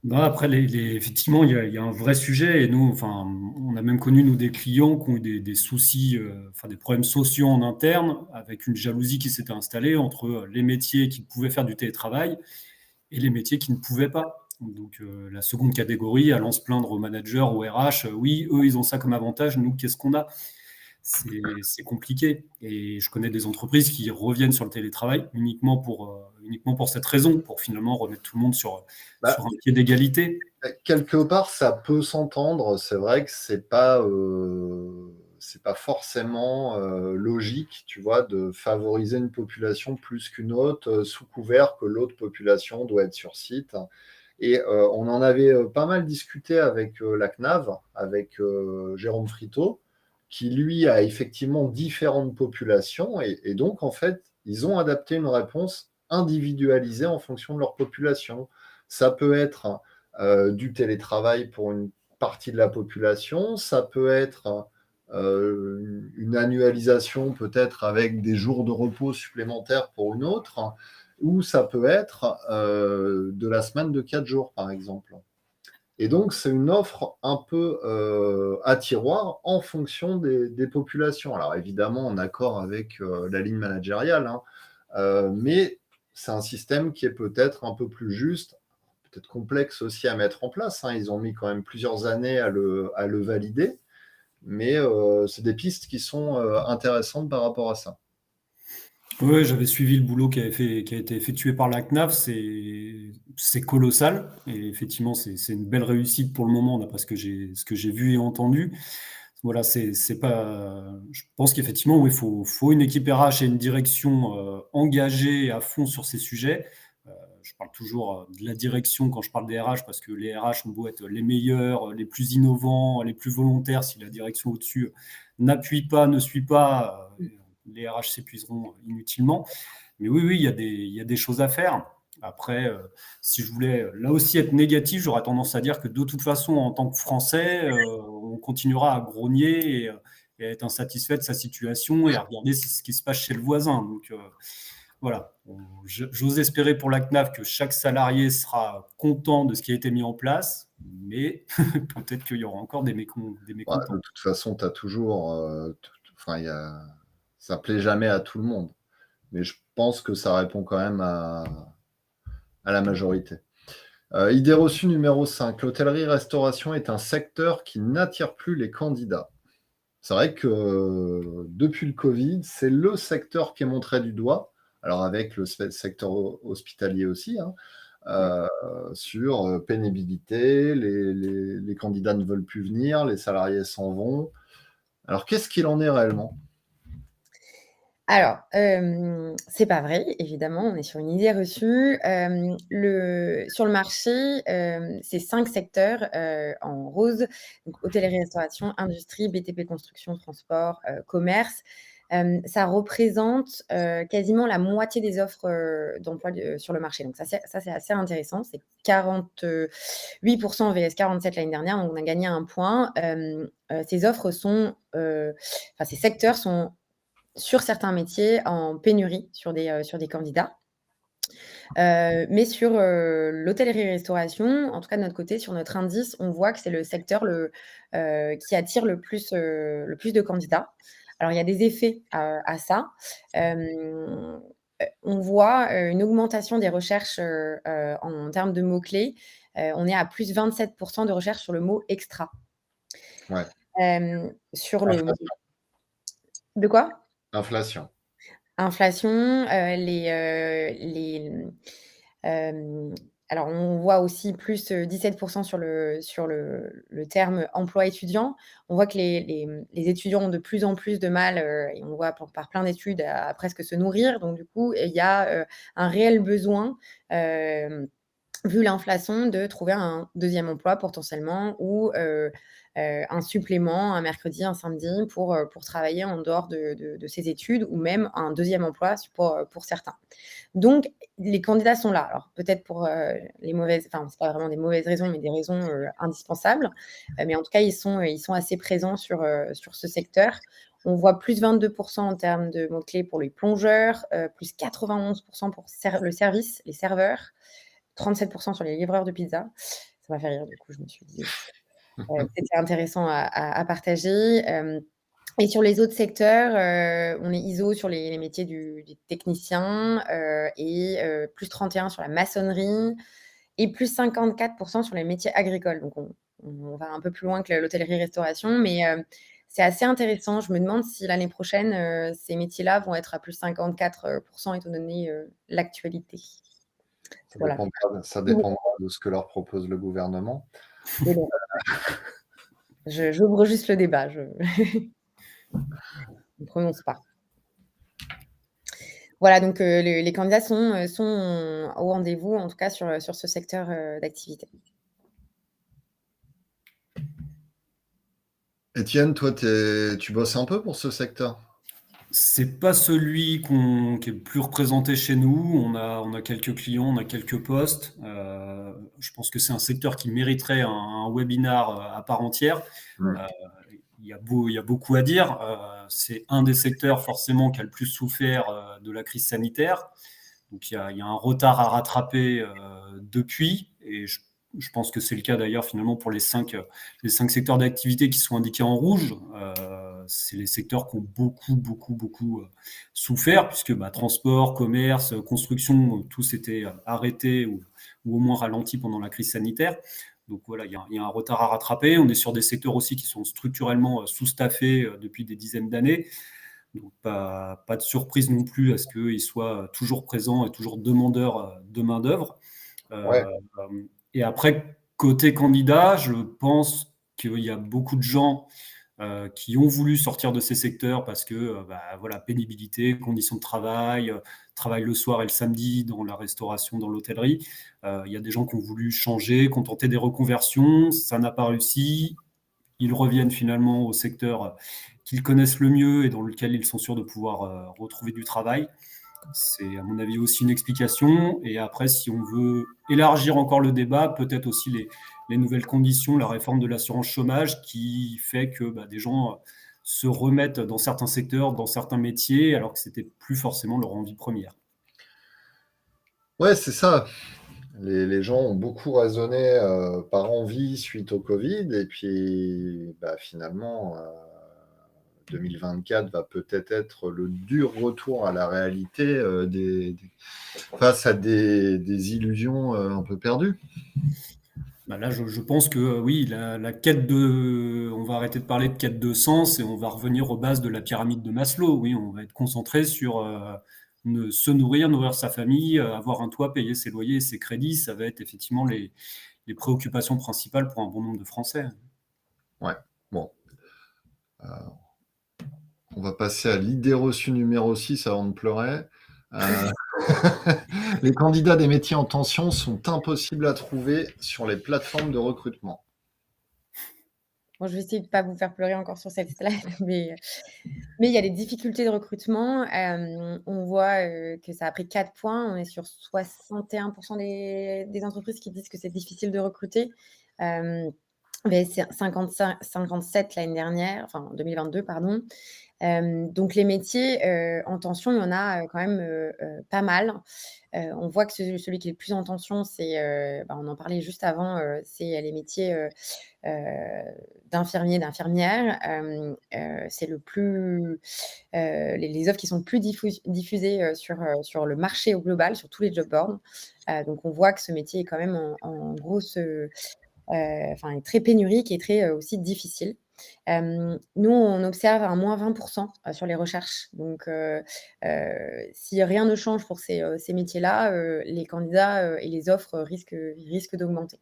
Non, après, effectivement, il y a un vrai sujet. Et nous, enfin, on a même connu, nous, des clients qui ont eu des soucis, enfin, des problèmes sociaux en interne, avec une jalousie qui s'était installée entre les métiers qui pouvaient faire du télétravail et les métiers qui ne pouvaient pas. Donc, la seconde catégorie allant se plaindre au manager, au RH, oui, eux, ils ont ça comme avantage, nous, qu'est-ce qu'on a? C'est compliqué. Et je connais des entreprises qui reviennent sur le télétravail uniquement pour cette raison, pour finalement remettre tout le monde Bah, sur un pied d'égalité. quelque part, ça peut s'entendre. C'est vrai que c'est pas forcément, logique, tu vois, de favoriser une population plus qu'une autre, sous couvert que l'autre population doit être sur site. Et on en avait pas mal discuté avec la CNAV, avec Jérôme Friteau, qui lui a effectivement différentes populations. Et donc, en fait, ils ont adapté une réponse individualisée en fonction de leur population. Ça peut être du télétravail pour une partie de la population, ça peut être une annualisation peut-être avec des jours de repos supplémentaires pour une autre, ou ça peut être de la semaine de 4 jours, par exemple. Et donc, c'est une offre un peu à tiroir en fonction des populations. Alors, évidemment, en accord avec la ligne managériale, hein, mais c'est un système qui est peut-être un peu plus juste, peut-être complexe aussi à mettre en place, hein. Ils ont mis quand même plusieurs années à le valider, mais c'est des pistes qui sont intéressantes par rapport à ça. Oui, j'avais suivi le boulot qui a été effectué par la CNAV. C'est colossal. Et effectivement, c'est une belle réussite pour le moment, d'après ce que j'ai vu et entendu. Voilà, c'est pas. Je pense qu'effectivement, oui, faut une équipe RH et une direction engagée à fond sur ces sujets. Je parle toujours de la direction quand je parle des RH, parce que les RH ont beau être les meilleurs, les plus innovants, les plus volontaires. Si la direction au-dessus n'appuie pas, ne suit pas, les RH s'épuiseront inutilement. Mais oui, oui, il y a des choses à faire. Après, si je voulais là aussi être négatif, j'aurais tendance à dire que de toute façon, en tant que Français, on continuera à grogner et à être insatisfait de sa situation et à regarder ce qui se passe chez le voisin. Donc voilà, j'ose espérer pour la CNAV que chaque salarié sera content de ce qui a été mis en place, mais peut-être qu'il y aura encore des Ouais, mécontents. de toute façon, tu as toujours. Enfin, ça plaît jamais à tout le monde. Mais je pense que ça répond quand même à la majorité. Idée reçue numéro 5. L'hôtellerie-restauration est un secteur qui n'attire plus les candidats. C'est vrai que depuis le Covid, c'est le secteur qui est montré du doigt, alors avec le secteur hospitalier aussi, hein, sur pénibilité, les candidats ne veulent plus venir, les salariés s'en vont. Alors, qu'est-ce qu'il en est réellement? Alors, c'est pas vrai, évidemment, on est sur une idée reçue. Sur le marché, c'est 5 secteurs, en rose, donc hôtellerie-restauration, industrie, BTP construction, transport, commerce. Ça représente, quasiment la moitié des offres, d'emploi sur le marché. Donc ça, c'est assez intéressant. C'est 48 vs 47 l'année dernière, donc on a gagné 1 point. Ces offres sont, enfin ces secteurs sont sur certains métiers en pénurie sur des candidats. Mais sur, l'hôtellerie-restauration, en tout cas de notre côté, sur notre indice, on voit que c'est le secteur qui attire le plus de candidats. Alors il y a des effets à ça. On voit, une augmentation des recherches, en termes de mots-clés. On est à plus 27 de recherches sur le mot «extra». Ouais. Sur le Inflation. De quoi? Inflation. Inflation, les, alors on voit aussi plus 17% sur le terme emploi étudiant. On voit que les étudiants ont de plus en plus de mal, et on le voit par plein d'études, à presque se nourrir. Donc du coup, il y a un réel besoin, vu l'inflation, de trouver un deuxième emploi potentiellement, ou un supplément un mercredi, un samedi pour travailler en dehors de ses études, ou même un deuxième emploi pour certains. Donc les candidats sont là. Alors peut-être pour les mauvaises, enfin c'est pas vraiment des mauvaises raisons, mais des raisons indispensables. Mais en tout cas ils sont assez présents sur ce secteur. On voit plus 22% en termes de mots-clés pour les plongeurs, plus 91% pour le service, les serveurs, 37% sur les livreurs de pizza. Ça m'a fait rire, du coup, je me suis dit, c'était intéressant à partager. Et sur les autres secteurs, on est ISO sur les métiers du technicien, et plus 31 sur la maçonnerie, et plus 54% sur les métiers agricoles. Donc on va un peu plus loin que l'hôtellerie-restauration, mais c'est assez intéressant. Je me demande si l'année prochaine, ces métiers-là vont être à plus 54%, étant donné l'actualité. Voilà. Ça dépendra de ce que leur propose le gouvernement. Mais bon, j'ouvre juste le débat, je ne prononce pas. Voilà, donc les candidats sont au rendez-vous, en tout cas sur ce secteur d'activité. Étienne, toi, tu bosses un peu pour ce secteur? C'est pas celui qui est le plus représenté chez nous. On a quelques clients, on a quelques postes. Je pense que c'est un secteur qui mériterait un webinar à part entière. Mmh. Il y a beaucoup à dire. C'est un des secteurs forcément qui a le plus souffert de la crise sanitaire. Donc il y a un retard à rattraper depuis. Et je pense que c'est le cas d'ailleurs finalement pour les cinq secteurs d'activité qui sont indiqués en rouge. C'est les secteurs qui ont beaucoup souffert, puisque transport, commerce, construction, tous étaient arrêtés ou au moins ralentis pendant la crise sanitaire. Donc voilà, il y a un retard à rattraper. On est sur des secteurs aussi qui sont structurellement sous-staffés depuis des dizaines d'années. Donc pas de surprise non plus à ce qu'ils soient toujours présents et toujours demandeurs de main-d'œuvre. Ouais. Et après, côté candidat, je pense qu'il y a beaucoup de gens qui ont voulu sortir de ces secteurs parce que voilà, pénibilité, conditions de travail, travail le soir et le samedi dans la restauration, dans l'hôtellerie. Il y a des gens qui ont voulu changer, qui ont tenté des reconversions, ça n'a pas réussi. Ils reviennent finalement au secteur qu'ils connaissent le mieux et dans lequel ils sont sûrs de pouvoir retrouver du travail. C'est à mon avis aussi une explication. Et après, si on veut élargir encore le débat, peut-être aussi les nouvelles conditions, la réforme de l'assurance chômage qui fait que des gens se remettent dans certains secteurs, dans certains métiers, alors que ce n'était plus forcément leur envie première. Ouais, c'est ça. Les gens ont beaucoup raisonné par envie suite au Covid, et puis finalement, 2024 va peut-être être le dur retour à la réalité face à des illusions un peu perdues. Là, je pense que oui, la quête on va arrêter de parler de quête de sens et on va revenir aux bases de la pyramide de Maslow. Oui, on va être concentré sur se nourrir sa famille, avoir un toit, payer ses loyers et ses crédits. Ça va être effectivement les préoccupations principales pour un bon nombre de Français. Ouais, bon. On va passer à l'idée reçue numéro 6 avant de pleurer. Les candidats des métiers en tension sont impossibles à trouver sur les plateformes de recrutement. Bon, je vais essayer de ne pas vous faire pleurer encore sur cette slide, mais il y a des difficultés de recrutement. On voit que ça a pris 4 points. On est sur 61% des entreprises qui disent que c'est difficile de recruter. Mais c'est 57 l'année dernière, enfin 2022, pardon. Donc les métiers en tension, il y en a quand même pas mal. On voit que celui qui est le plus en tension, c'est, on en parlait juste avant, c'est les métiers d'infirmiers, d'infirmières. C'est le plus les offres qui sont le plus diffusées sur le marché au global, sur tous les job boards. Donc on voit que ce métier est quand même en grosse, est très pénurique et très aussi difficile. Nous, on observe un moins 20% sur les recherches. Donc, si rien ne change pour ces métiers-là, les candidats, et les offres risquent d'augmenter.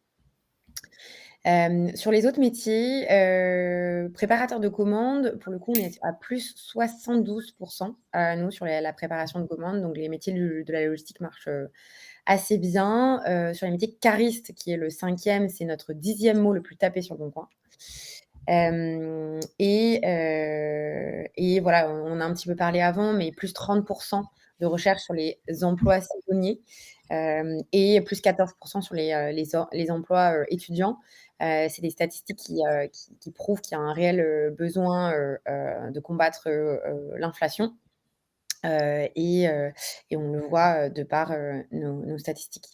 Sur les autres métiers, préparateur de commandes, pour le coup, on est à plus 72%, nous, sur la préparation de commandes. Donc les métiers de la logistique marchent, assez bien. Sur les métiers caristes, qui est le 5e, c'est notre 10e mot le plus tapé sur Leboncoin. Et voilà, on a un petit peu parlé avant, mais plus 30% de recherche sur les emplois saisonniers, et plus 14% sur les emplois étudiants. C'est des statistiques qui prouvent qu'il y a un réel besoin de combattre l'inflation. Et on le voit de par nos statistiques.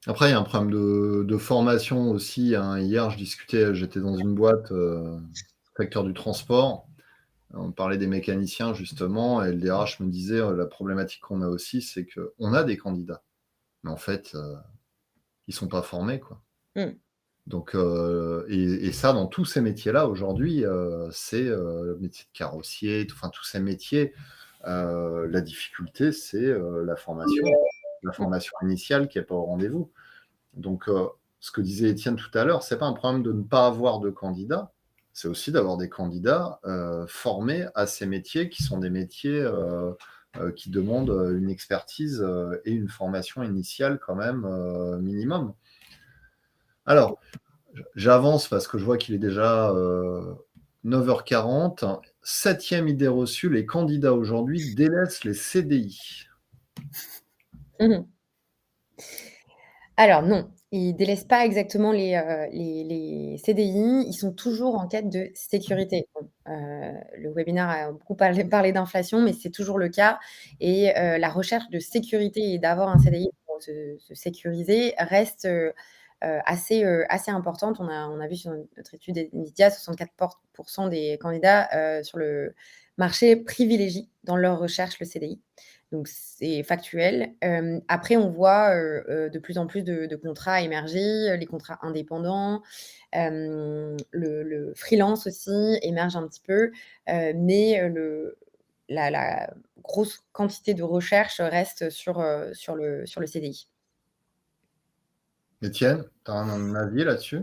Après, il y a un problème de formation aussi, hein. Hier, j'étais dans une boîte, secteur du transport. On parlait des mécaniciens justement, et le DRH me disait, la problématique qu'on a aussi, c'est qu'on a des candidats, mais en fait, ils sont pas formés, quoi. Mmh. Donc, et ça, dans tous ces métiers-là, aujourd'hui, c'est le métier de carrossier, enfin tous ces métiers, la difficulté, c'est la formation initiale qui n'est pas au rendez-vous. Donc, ce que disait Étienne tout à l'heure, c'est pas un problème de ne pas avoir de candidats, c'est aussi d'avoir des candidats formés à ces métiers qui sont des métiers qui demandent une expertise et une formation initiale quand même minimum. Alors, j'avance parce que je vois qu'il est déjà 9h40. 7e idée reçue, les candidats aujourd'hui délaissent les CDI. Mmh. Alors non, ils délaissent pas exactement les CDI, ils sont toujours en quête de sécurité. Bon, le webinaire a beaucoup parlé d'inflation, mais c'est toujours le cas et la recherche de sécurité et d'avoir un CDI pour se sécuriser reste, assez importante. On a vu sur notre étude Nvidia, 64% des candidats, sur le marché privilégient dans leur recherche le CDI. Donc c'est factuel. Après on voit, de plus en plus de contrats émerger, les contrats indépendants, le freelance aussi émerge un petit peu, mais la grosse quantité de recherche reste sur le CDI. Étienne, tu as un avis là-dessus?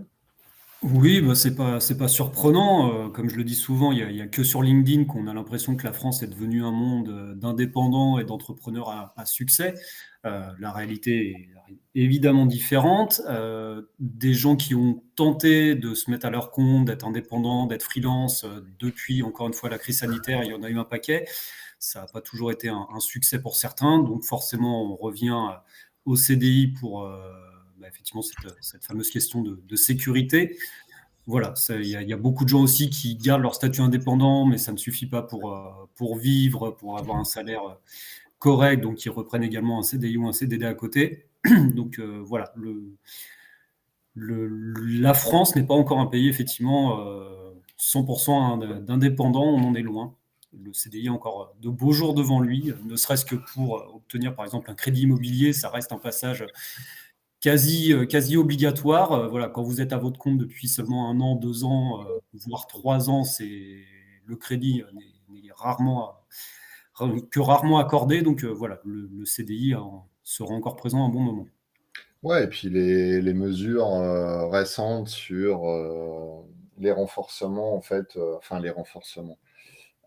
Oui, bah, c'est pas surprenant. Comme je le dis souvent, il y a que sur LinkedIn qu'on a l'impression que la France est devenue un monde d'indépendants et d'entrepreneurs à succès. La réalité est évidemment différente. Des gens qui ont tenté de se mettre à leur compte, d'être indépendants, d'être freelance, depuis encore une fois la crise sanitaire, il y en a eu un paquet. Ça n'a pas toujours été un succès pour certains. Donc forcément, on revient au CDI pour effectivement cette fameuse question de sécurité. Voilà, il y a beaucoup de gens aussi qui gardent leur statut indépendant, mais ça ne suffit pas pour vivre, pour avoir un salaire correct, donc ils reprennent également un CDI ou un CDD à côté. Donc voilà, la France n'est pas encore un pays effectivement 100% d'indépendants, on en est loin. Le CDI a encore de beaux jours devant lui, ne serait-ce que pour obtenir par exemple un crédit immobilier, ça reste un passage quasi obligatoire. Voilà, quand vous êtes à votre compte depuis seulement 1 an, 2 ans, voire 3 ans, le crédit n'est rarement accordé. Donc voilà, le CDI sera encore présent un bon moment. Ouais, et puis les mesures récentes sur les renforcements, en fait, enfin les renforcements.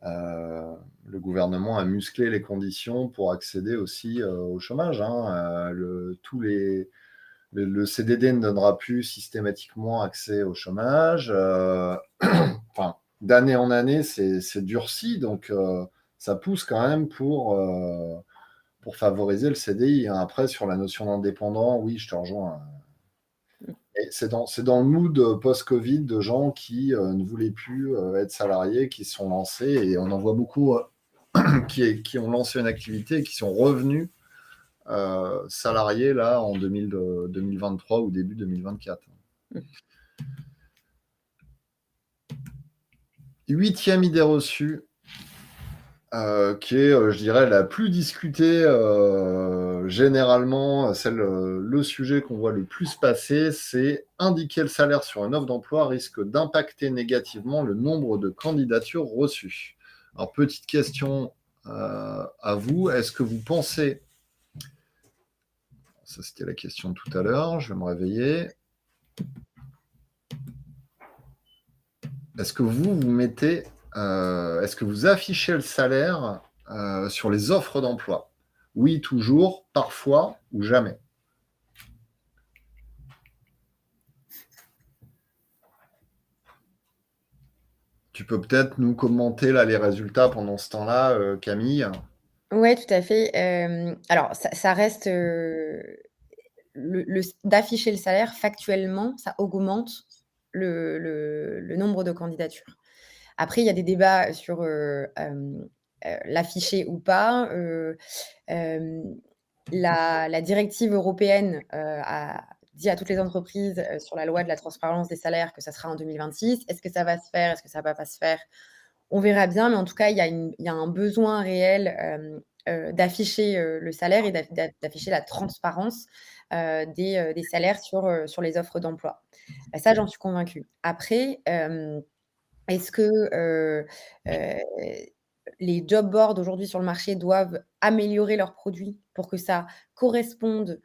Le gouvernement a musclé les conditions pour accéder aussi au chômage, hein. Le CDD ne donnera plus systématiquement accès au chômage. Enfin, d'année en année, c'est durci, donc ça pousse quand même pour favoriser le CDI, hein. Après, sur la notion d'indépendant, oui, je te rejoins. Et c'est dans le mood post-Covid de gens qui ne voulaient plus être salariés, qui se sont lancés, et on en voit beaucoup qui ont lancé une activité et qui sont revenus salariés là en 2023 ou début 2024. 8e idée reçue. qui est, je dirais, la plus discutée généralement, le sujet qu'on voit le plus passer, c'est indiquer le salaire sur une offre d'emploi risque d'impacter négativement le nombre de candidatures reçues. Alors, petite question à vous, est-ce que vous pensez, ça c'était la question de tout à l'heure, je vais me réveiller, est-ce que vous mettez, est-ce que vous affichez le salaire sur les offres d'emploi? Oui, toujours, parfois ou jamais. Tu peux peut-être nous commenter là les résultats pendant ce temps-là, Camille? Ouais, tout à fait. Alors ça reste, d'afficher le salaire factuellement, ça augmente le nombre de candidatures. Après, il y a des débats sur, l'afficher ou pas. Hem, la directive européenne, a dit à toutes les entreprises, sur la loi de la transparence des salaires que ça sera en 2026. Est-ce que ça va se faire? Est-ce que ça va pas se faire? On verra bien, mais en tout cas, il y a un besoin réel, d'afficher, le salaire et d'afficher la transparence, des salaires sur les offres d'emploi. Bah, ça, j'en suis convaincue. Après, est-ce que, heu, les job boards aujourd'hui sur le marché doivent améliorer leurs produits pour que ça corresponde,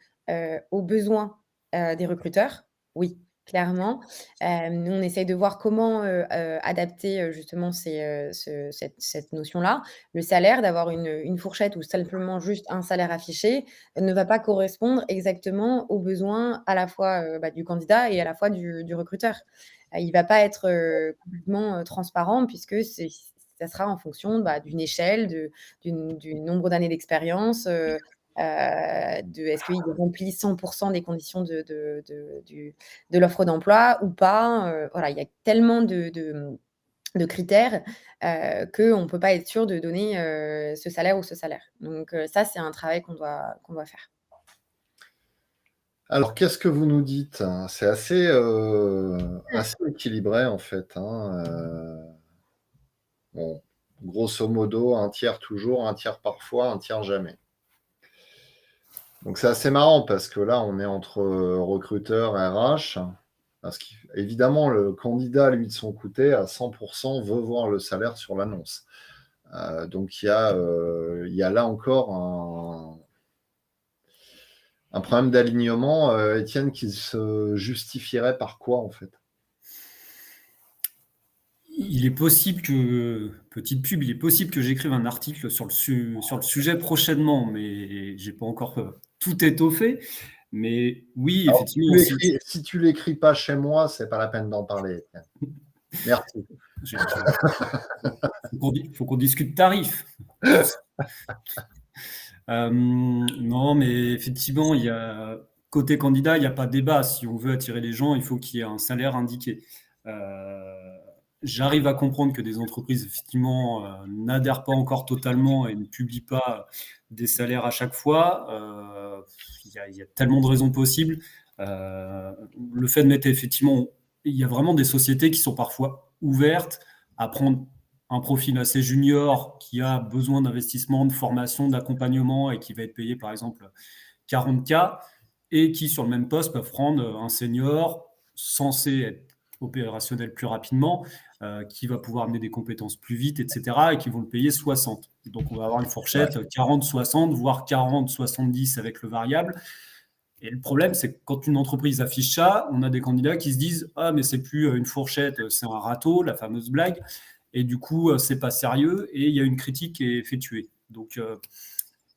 aux besoins, des recruteurs? Oui, clairement. Nous, on essaye de voir comment, adapter, justement cette notion-là. Le salaire, d'avoir une fourchette ou simplement juste un salaire affiché, ne va pas correspondre exactement aux besoins à la fois, du candidat et à la fois du recruteur. Il va pas être, complètement, transparent puisque ça sera en fonction, d'une échelle, du nombre d'années d'expérience, de est-ce qu'il remplit 100 des conditions de l'offre d'emploi ou pas? Voilà, il y a tellement de critères, qu'on ne peut pas être sûr de donner, ce salaire ou ce salaire. Donc ça, c'est un travail qu'on doit faire. Alors, qu'est-ce que vous nous dites? C'est assez, Mmh. assez équilibré en fait, hein, bon, grosso modo, un tiers toujours, un tiers parfois, un tiers jamais. Donc c'est assez marrant parce que là, on est entre, recruteurs RH, parce qu'évidemment, le candidat, lui, de son côté, à 100 veut voir le salaire sur l'annonce. Donc il y a là encore un problème d'alignement, Étienne, qui se justifierait par quoi, en fait? Il est possible que, petite pub, il est possible que j'écrive un article sur le sujet prochainement, mais j'ai pas encore tout étoffé. Mais oui, Alors, effectivement, si tu l'écris pas chez moi, c'est pas la peine d'en parler, Étienne. Merci. faut qu'on discute tarifs. Non, mais effectivement, côté candidat, il n'y a pas de débat. Si on veut attirer les gens, il faut qu'il y ait un salaire indiqué. J'arrive à comprendre que des entreprises, effectivement, n'adhèrent pas encore totalement et ne publient pas des salaires à chaque fois. Il y a tellement de raisons possibles. Le fait de mettre, effectivement, il y a vraiment des sociétés qui sont parfois ouvertes à prendre un profil assez junior qui a besoin d'investissement, de formation, d'accompagnement et qui va être payé par exemple 40K et qui sur le même poste peuvent prendre un senior censé être opérationnel plus rapidement, qui va pouvoir amener des compétences plus vite, etc. et qui vont le payer 60. Donc on va avoir une fourchette 40-60, voire 40-70 avec le variable. Et le problème, c'est que quand une entreprise affiche ça, on a des candidats qui se disent « Ah, mais c'est plus une fourchette, c'est un râteau », la fameuse blague. Et du coup, c'est pas sérieux et il y a une critique qui est effectuée. Donc,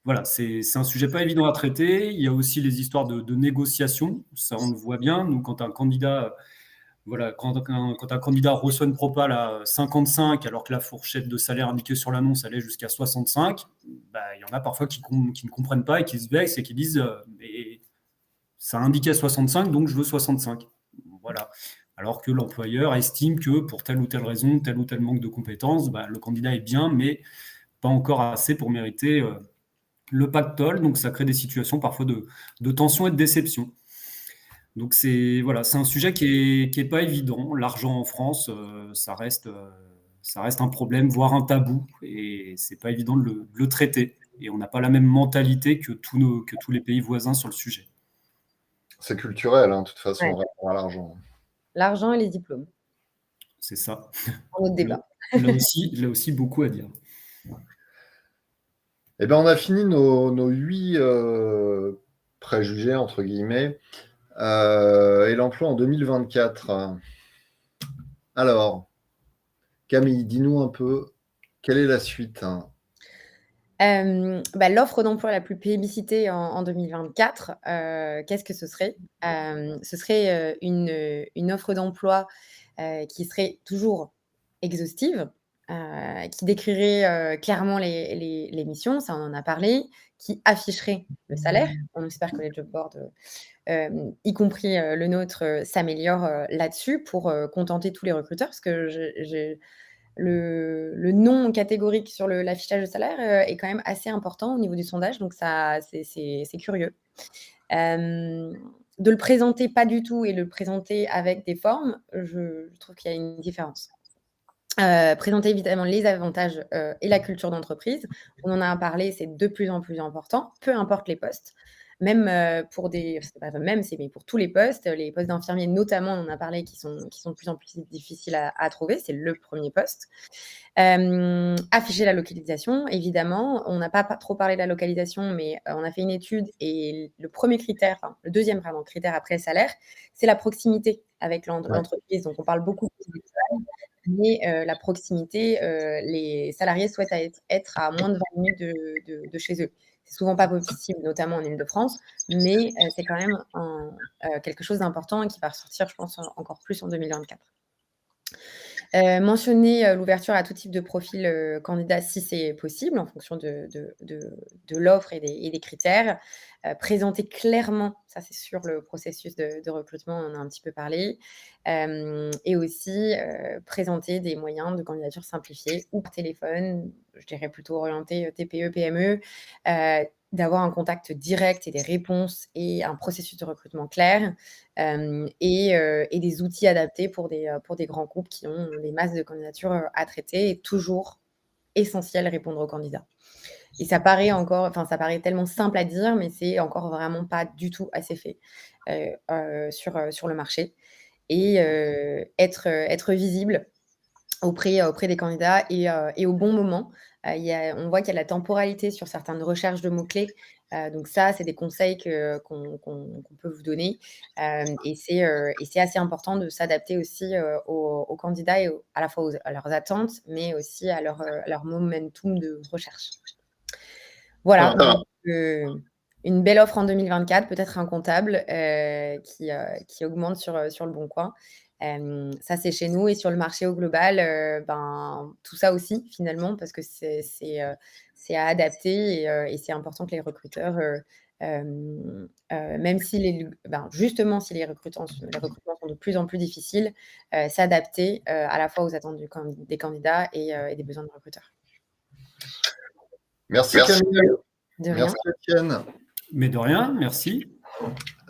voilà, c'est un sujet pas évident à traiter. Il y a aussi les histoires de négociation. Ça, on le voit bien. Donc, quand un candidat, voilà, quand un candidat reçoit une propale à 55, alors que la fourchette de salaire indiquée sur l'annonce allait jusqu'à 65, bah, il y en a parfois qui ne comprennent pas et qui se vexent et qui disent mais ça indiquait 65, donc je veux 65. Voilà. Alors que l'employeur estime que pour telle ou telle raison, tel ou tel manque de compétences, bah, le candidat est bien, mais pas encore assez pour mériter le pactole. Donc ça crée des situations parfois de tension et de déception. Donc c'est voilà, c'est un sujet qui est pas évident. L'argent en France, ça reste ça reste un problème, voire un tabou, et c'est pas évident de le traiter. Et on n'a pas la même mentalité que tous les pays voisins sur le sujet. C'est culturel, hein, de toute façon, Ouais. on rapport à l'argent. L'argent et les diplômes, C'est ça. pour notre débat. Là aussi, beaucoup à dire. Eh bien, on a fini nos 8 préjugés, entre guillemets, et l'emploi en 2024. Alors, Camille, dis-nous un peu, quelle est la suite? L'offre d'emploi la plus plébiscitée en 2024, qu'est-ce que ce serait? Ce serait, une offre d'emploi, qui serait toujours exhaustive, qui décrirait, clairement les missions, ça on en a parlé, qui afficherait le salaire. On espère que les job boards, y compris, le nôtre, s'améliorent, là-dessus pour, contenter tous les recruteurs. Parce que j'ai le non catégorique sur l'affichage de salaire, est quand même assez important au niveau du sondage, donc ça c'est curieux. De le présenter pas du tout et le présenter avec des formes, je trouve qu'il y a une différence. Présenter évidemment les avantages, et la culture d'entreprise. On en a parlé, c'est de plus en plus important, peu importe les postes. Même, pour des c'est pas même, c'est mais pour tous les postes d'infirmiers notamment, on en a parlé, qui sont de plus en plus difficiles à trouver, c'est le premier poste. Afficher la localisation, évidemment. On n'a pas trop parlé de la localisation, mais, on a fait une étude et le 2e pardon, critère après le salaire, c'est la proximité avec l'entreprise. Donc on parle beaucoup de télétravail, mais, la proximité, les salariés souhaitent être à moins de 20 minutes de chez eux. C'est souvent pas possible, notamment en Île-de-France, mais, c'est quand même quelque chose d'important et qui va ressortir, je pense, encore plus en 2024. Mentionner, l'ouverture à tout type de profil, candidat si c'est possible en fonction de l'offre et des critères. Présenter clairement, ça c'est sur le processus de recrutement, on en a un petit peu parlé. Et aussi, présenter des moyens de candidature simplifiés ou par téléphone, je dirais plutôt orienté, TPE, PME. D'avoir un contact direct et des réponses et un processus de recrutement clair, et des outils adaptés pour des grands groupes qui ont des masses de candidatures, à traiter, et toujours essentiel répondre aux candidats. Et ça paraît tellement simple à dire, mais c'est encore vraiment pas du tout assez fait, sur le marché, et être visible auprès des candidats et au bon moment. On voit qu'il y a de la temporalité sur certaines recherches de mots-clés. Donc ça, c'est des conseils qu'on peut vous donner. Et c'est assez important de s'adapter aussi, aux candidats et à la fois à leurs attentes, mais aussi à leur momentum de recherche. Voilà, donc, une belle offre en 2024, peut-être un comptable, qui augmente sur le Boncoin. Ça, c'est chez nous, et sur le marché au global, tout ça aussi finalement, parce que c'est à adapter, et c'est important que les recruteurs, même si justement si les recrutements sont de plus en plus difficiles, s'adapter, à la fois aux attentes des candidats et des besoins de recruteurs. Merci Camille. De rien. Merci Étienne. Mais de rien, merci.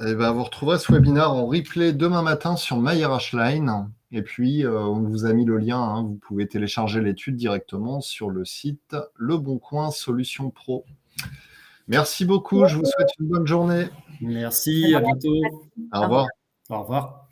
Eh ben, vous retrouverez ce webinaire en replay demain matin sur MyRH Line. Et puis, on vous a mis le lien. Hein, vous pouvez télécharger l'étude directement sur le site Le Bon Coin Solutions Pro. Merci beaucoup. Je vous souhaite une bonne journée. Merci, à bientôt. Au revoir. Au revoir.